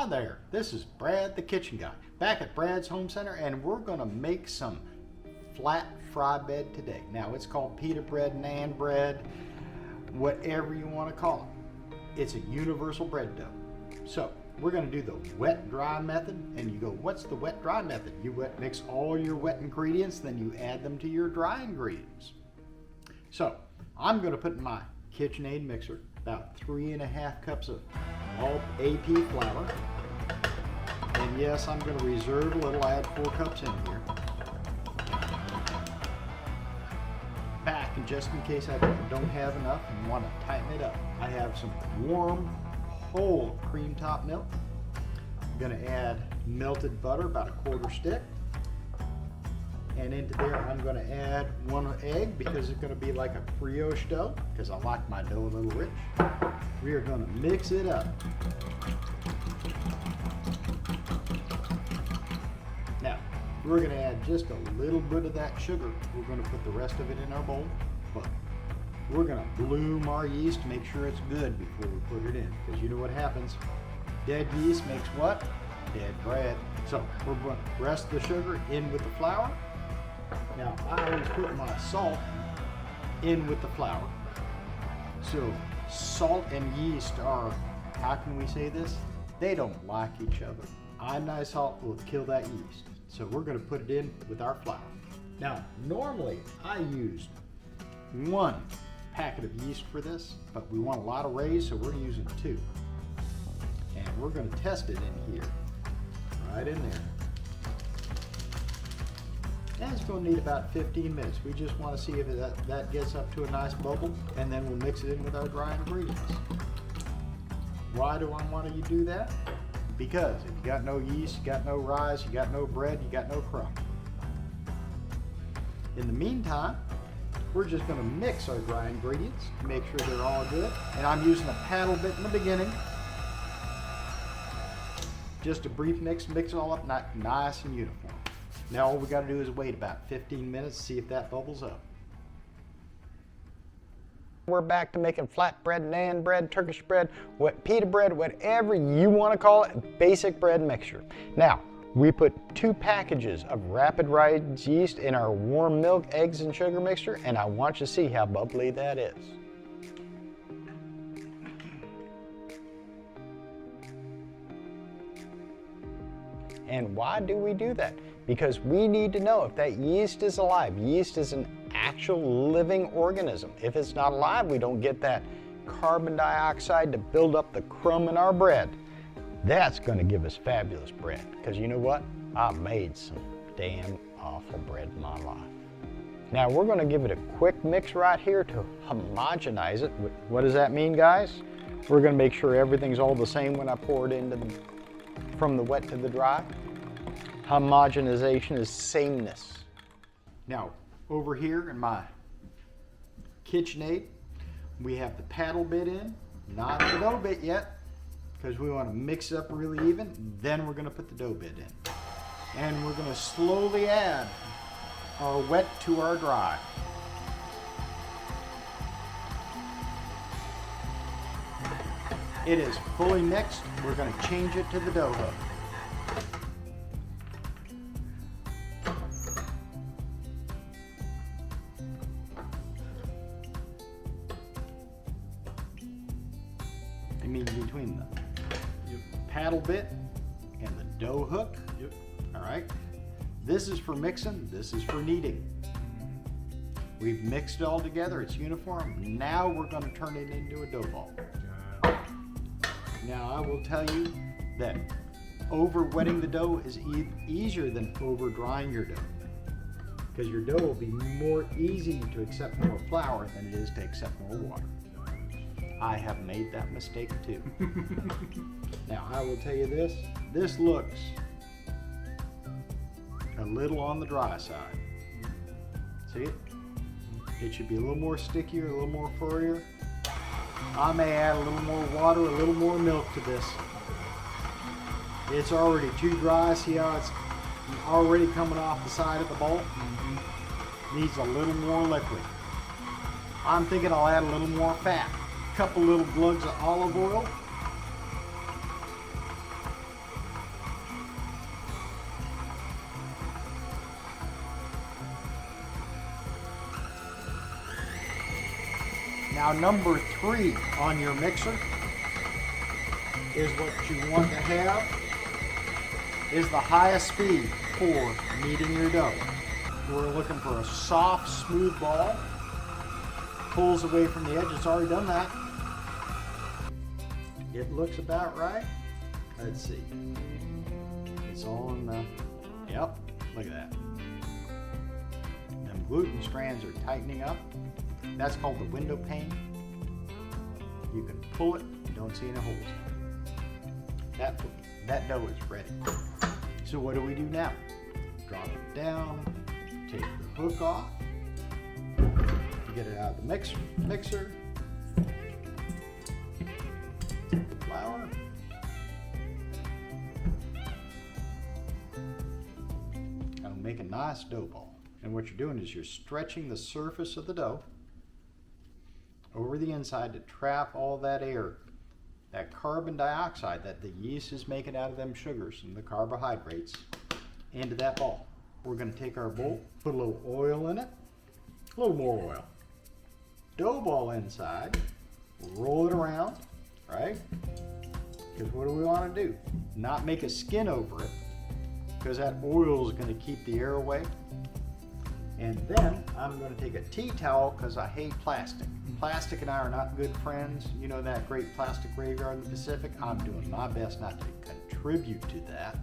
there, this is Brad the Kitchen Guy, back at Brad's Home Center, and we're gonna make some flat fry bread today. Now it's called pita bread, naan bread, whatever you wanna call it. It's a universal bread dough. So we're gonna do the wet dry method, and you go, what's the wet dry method? You mix all your wet ingredients, then you add them to your dry ingredients. So I'm gonna put in my KitchenAid mixer about 3.5 cups of all AP flour. And yes, I'm going to reserve a little, add 4 cups in here. Back, and just in case I don't have enough and want to tighten it up, I have some warm, whole cream top milk. I'm going to add melted butter, about 1/4 stick. And into there, I'm going to add 1 egg because it's going to be like a brioche dough, because I like my dough a little rich. We are going to mix it up. Now, we're going to add just a little bit of that sugar. We're going to put the rest of it in our bowl, but we're going to bloom our yeast to make sure it's good before we put it in, because you know what happens. Dead yeast makes what? Dead bread. So we're going to rest the sugar in with the flour. Now, I always put my salt in with the flour. So salt and yeast are, how can we say this? They don't like each other. Iodized salt will kill that yeast. So we're going to put it in with our flour. Now, normally I use 1 packet of yeast for this, but we want a lot of rays, so we're using 2. And we're going to test it in here, right in there. And it's going to need about 15 minutes. We just want to see if that gets up to a nice bubble, and then we'll mix it in with our dry ingredients. Why do I want you to do that? Because if you got no yeast, you got no rise, you got no bread, you got no crumb. In the meantime, we're just going to mix our dry ingredients to make sure they're all good. And I'm using a paddle bit in the beginning. Just a brief mix it all up nice and uniform. Now all we got to do is wait about 15 minutes to see if that bubbles up. We're back to making flatbread, naan bread, Turkish bread, pita bread, whatever you want to call it, basic bread mixture. Now, we put 2 packages of rapid rise yeast in our warm milk, eggs, and sugar mixture, and I want you to see how bubbly that is. And why do we do that? Because we need to know if that yeast is alive. Yeast is an actual living organism. If it's not alive, we don't get that carbon dioxide to build up the crumb in our bread. That's going to give us fabulous bread. Because you know what? I made some damn awful bread in my life. Now we're going to give it a quick mix right here to homogenize it. What does that mean, guys? We're going to make sure everything's all the same when I pour it into from the wet to the dry. Homogenization is sameness. Now, over here in my KitchenAid, we have the paddle bit in, not the dough bit yet, because we want to mix it up really even. Then we're going to put the dough bit in. And we're going to slowly add our wet to our dry. It is fully mixed. We're going to change it to the dough hook. I mean between the paddle bit and the dough hook. Yep. All right. This is for mixing. This is for kneading. We've mixed it all together. It's uniform. Now we're going to turn it into a dough ball. Now I will tell you that over wetting the dough is easier than over drying your dough, because your dough will be more easy to accept more flour than it is to accept more water. I have made that mistake too. Now I will tell you this looks a little on the dry side. See it? It should be a little more stickier, a little more furrier. I may add a little more water, a little more milk to this. It's already too dry. See how it's already coming off the side of the bowl? Needs a little more liquid. I'm thinking I'll add a little more fat. A couple little glugs of olive oil. Now number 3 on your mixer is what you want to have is the highest speed for kneading your dough. We're looking for a soft, smooth ball. Pulls away from the edge, it's already done that. It looks about right. Let's see. It's all in the, yep, look at that. Them gluten strands are tightening up. That's called the window pane. You can pull it, you don't see any holes. That dough is ready. So what do we do now? Drop it down, take the hook off, get it out of the mixer, the flour, and make a nice dough ball. And what you're doing is you're stretching the surface of the dough over the inside to trap all that air, that carbon dioxide that the yeast is making out of them sugars and the carbohydrates, into that ball. We're going to take our bowl, put a little oil in it, a little more oil, dough ball inside, roll it around, right? Because what do we want to do? Not make a skin over it, because that oil is going to keep the air away. And then I'm going to take a tea towel because I hate plastic. Plastic and I are not good friends. You know that great plastic graveyard in the Pacific? I'm doing my best not to contribute to that.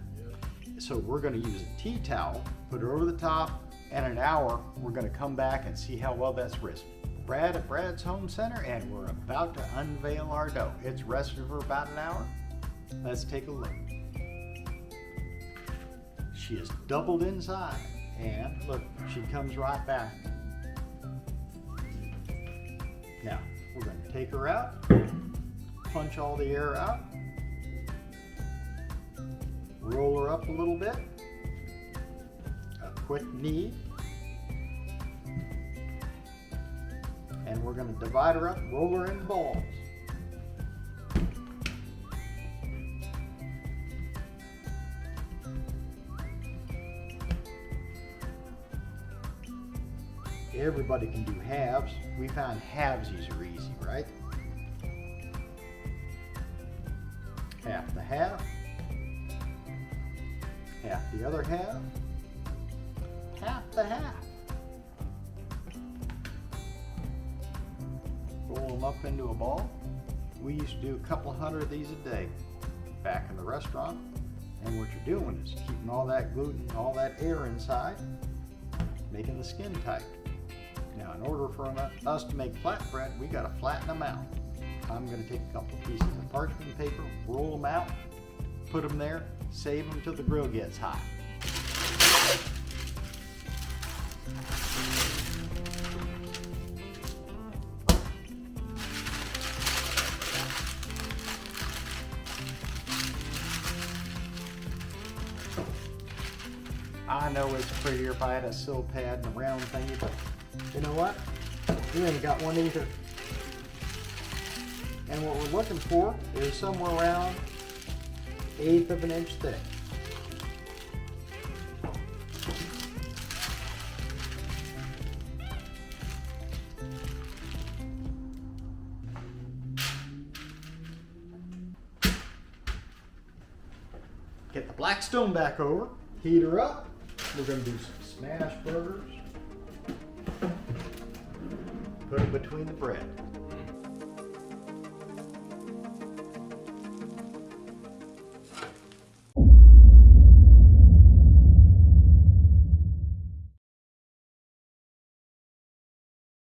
So we're going to use a tea towel, put it over the top, and in an hour we're going to come back and see how well that's risen. Brad at Brad's Home Center, and we're about to unveil our dough. It's rested for about an hour. Let's take a look. She is doubled inside. And look, she comes right back. Now, we're going to take her out, punch all the air out, roll her up a little bit, a quick knead, and we're going to divide her up, roll her in balls. Everybody can do halves. We found halvesies are easy, right? Half the half, half the other half, half the half. Roll them up into a ball. We used to do a couple hundred of these a day back in the restaurant. And what you're doing is keeping all that gluten, all that air inside, making the skin tight. Now, in order for us to make flatbread, we got to flatten them out. I'm going to take a couple of pieces of parchment paper, roll them out, put them there, save them till the grill gets hot. I know it's prettier if I had a sill pad and a round thingy, but you know what? We ain't got one either. And what we're looking for is somewhere around 1/8 of an inch thick. Get the Blackstone back over, heat her up. We're going to do some smash burgers. Put them between the bread.